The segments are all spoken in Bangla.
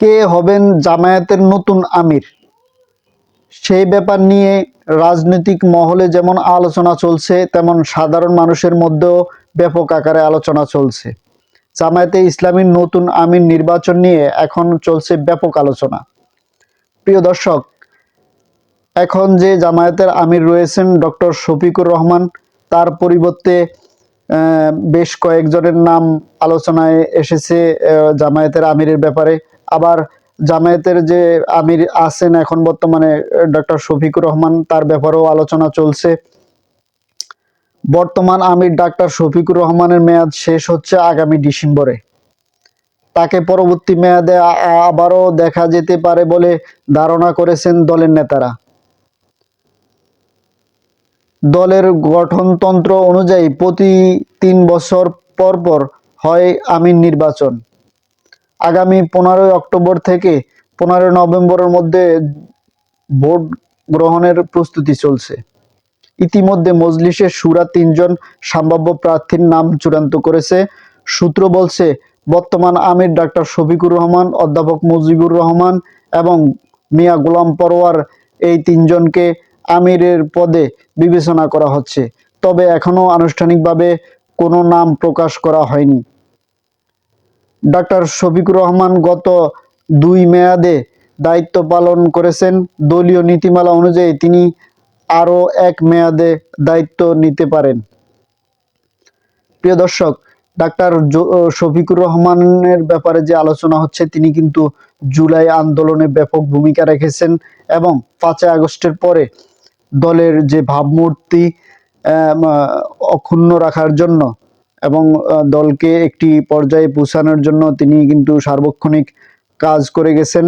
কে হবেন জামায়াতের নতুন আমির, সেই ব্যাপার নিয়ে রাজনৈতিক মহলে যেমন আলোচনা চলছে, তেমন সাধারণ মানুষের মধ্যেও ব্যাপক আকারে আলোচনা চলছে। জামায়াতে ইসলামীর নতুন আমির নির্বাচন নিয়ে এখন চলছে ব্যাপক আলোচনা। প্রিয় দর্শক, এখন যে জামায়াতের আমির রয়েছেন ডক্টর শফিকুর রহমান, তার পরিবর্তে বেশ কয়েকজনের নাম আলোচনায় এসেছে জামায়াতের আমিরের ব্যাপারে। আবার জামায়াতের যে আমির আছেন এখন বর্তমানে ডক্টর শফিকুর রহমান, তার ব্যাপারেও আলোচনা চলছে। বর্তমান আমির ডাক্তার শফিকুর রহমানের মেয়াদ শেষ হচ্ছে আগামী ডিসেম্বরে। তাকে পরবর্তী মেয়াদে আবারও দেখা যেতে পারে বলে ধারণা করেছেন দলের নেতারা। দলের গঠনতন্ত্র অনুযায়ী প্রতি ৩ বছর পর পর হয় আমির নির্বাচন। আগামী 15 অক্টোবর থেকে 15 নভেম্বরের মধ্যে ভোট গ্রহণের প্রস্তুতি চলছে। ইতিমধ্যে মজলিসের শুরা ৩ জন সম্ভাব্য প্রার্থীর নাম চূড়ান্ত করেছে। সূত্র বলছে, বর্তমান আমির ডাক্তার শফিকুর রহমান, অধ্যাপক মুজিবুর রহমান এবং মিয়া গোলাম পরোয়ার, এই ৩ জনকে আমিরের পদে বিবেচনা করা হচ্ছে। তবে এখনো আনুষ্ঠানিকভাবে কোনো নাম প্রকাশ করা হয়নি। ডাক্তার শফিকুর রহমান গত ২ মেয়াদে দায়িত্ব পালন করেছেন। দলীয় নীতিমালা অনুযায়ী তিনি আরও ১ মেয়াদে দায়িত্ব নিতে পারেন। প্রিয় দর্শক, ডাক্তার শফিকুর রহমানের ব্যাপারে যে আলোচনা হচ্ছে, তিনি কিন্তু জুলাই আন্দোলনে ব্যাপক ভূমিকা রেখেছেন এবং ৫ই আগস্টের পরে দলের যে ভাবমূর্তি অক্ষুণ্ণ রাখার জন্য এবং দলকে একটি পর্যায়ে পৌঁছানোর জন্য তিনি কিন্তু সার্বক্ষণিক কাজ করে গেছেন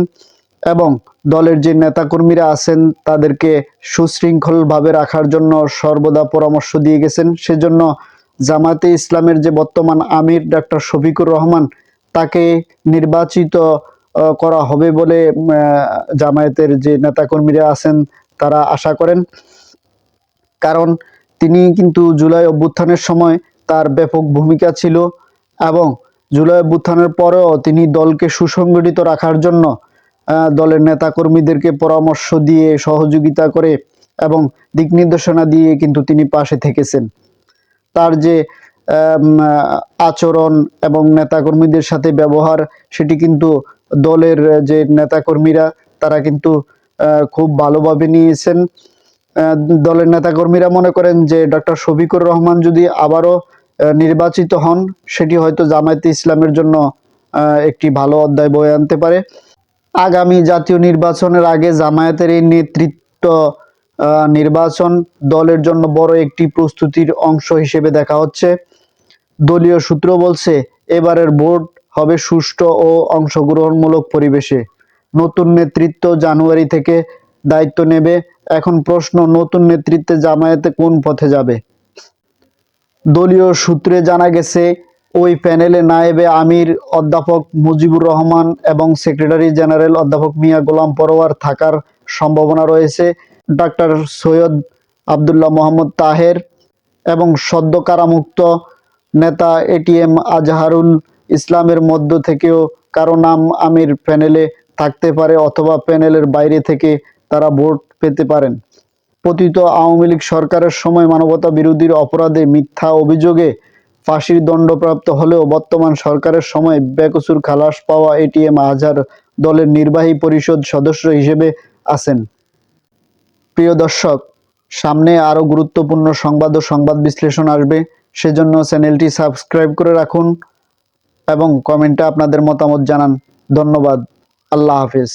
এবং দলের যে নেতাকর্মীরা আছেন তাদেরকে সুশৃঙ্খলভাবে রাখার জন্য সর্বদা পরামর্শ দিয়ে গেছেন। সেজন্য জামায়াতে ইসলামের যে বর্তমান আমির ডাক্তার শফিকুর রহমান, তাকে নির্বাচিত করা হবে বলে জামায়াতের যে নেতাকর্মীরা আছেন তারা আশা করেন। কারণ তিনি কিন্তু জুলাই অভ্যুত্থানের সময় তার ব্যাপক ভূমিকা ছিল এবং জুলাই অভ্যুত্থানের পরেও তিনি দলকে সুসংগঠিত রাখার জন্য দলের নেতাকর্মীদেরকে পরামর্শ দিয়ে, সহযোগিতা করে এবং দিক নির্দেশনা দিয়ে কিন্তু তিনি পাশে থেকেছেন। তার যে আচরণ এবং নেতাকর্মীদের সাথে ব্যবহার, সেটি কিন্তু দলের যে নেতাকর্মীরা তারা কিন্তু খুব ভালোভাবে নিয়েছেন। দলের নেতাকর্মীরা মনে করেন যে ডক্টর শফিকুর রহমান যদি আবারও নির্বাচিত হন, সেটি হয়তো জামায়াতে ইসলামের জন্য একটি ভালো অধ্যায় বয়ে আনতে পারে। আগামী জাতীয় নির্বাচনের আগে জামায়াতের এই নেতৃত্ব নির্বাচন দলের জন্য বড় একটি প্রস্তুতির অংশ হিসেবে দেখা হচ্ছে। দলীয় সূত্র বলছে, এবারের ভোট হবে সুষ্ঠু ও অংশগ্রহণমূলক পরিবেশে। নতুন নেতৃত্ব জানুয়ারি থেকে দায়িত্ব নেবে। এখন প্রশ্ন, নতুন নেতৃত্বে জামায়াতে কোন পথে যাবে? দলীয় সূত্রে জানা গেছে, ওই প্যানেলে নায়েবে আমির অধ্যাপক মুজিবুর রহমান এবং সেক্রেটারি জেনারেল অধ্যাপক মিয়া গোলাম পরোয়ার থাকার সম্ভাবনা রয়েছে। ডাক্তার সৈয়দ আবদুল্লাহ মোহাম্মদ তাহের এবং সদ্য কারামুক্ত নেতা এটিএম আজহারুল ইসলামের মধ্য থেকেও কারো নাম আমির প্যানেলে থাকতে পারে, অথবা প্যানেলের বাইরে থেকে তারা ভোট পেতে পারেন। পতিত আওয়ামী লীগ সরকারের সময় মানবতা বিরোধীর অপরাধে মিথ্যা অভিযোগে ফাঁসির দণ্ডপ্রাপ্ত হলেও বর্তমান সরকারের সময় বেকসুর খালাস পাওয়া এটিএম আজহার দলের নির্বাহী পরিষদ সদস্য হিসেবে আছেন। প্রিয় দর্শক, সামনে আরও গুরুত্বপূর্ণ সংবাদ ও সংবাদ বিশ্লেষণ আসবে, সেজন্য চ্যানেলটি সাবস্ক্রাইব করে রাখুন এবং কমেন্টে আপনাদের মতামত জানান। ধন্যবাদ। আল্লাহ হাফেজ।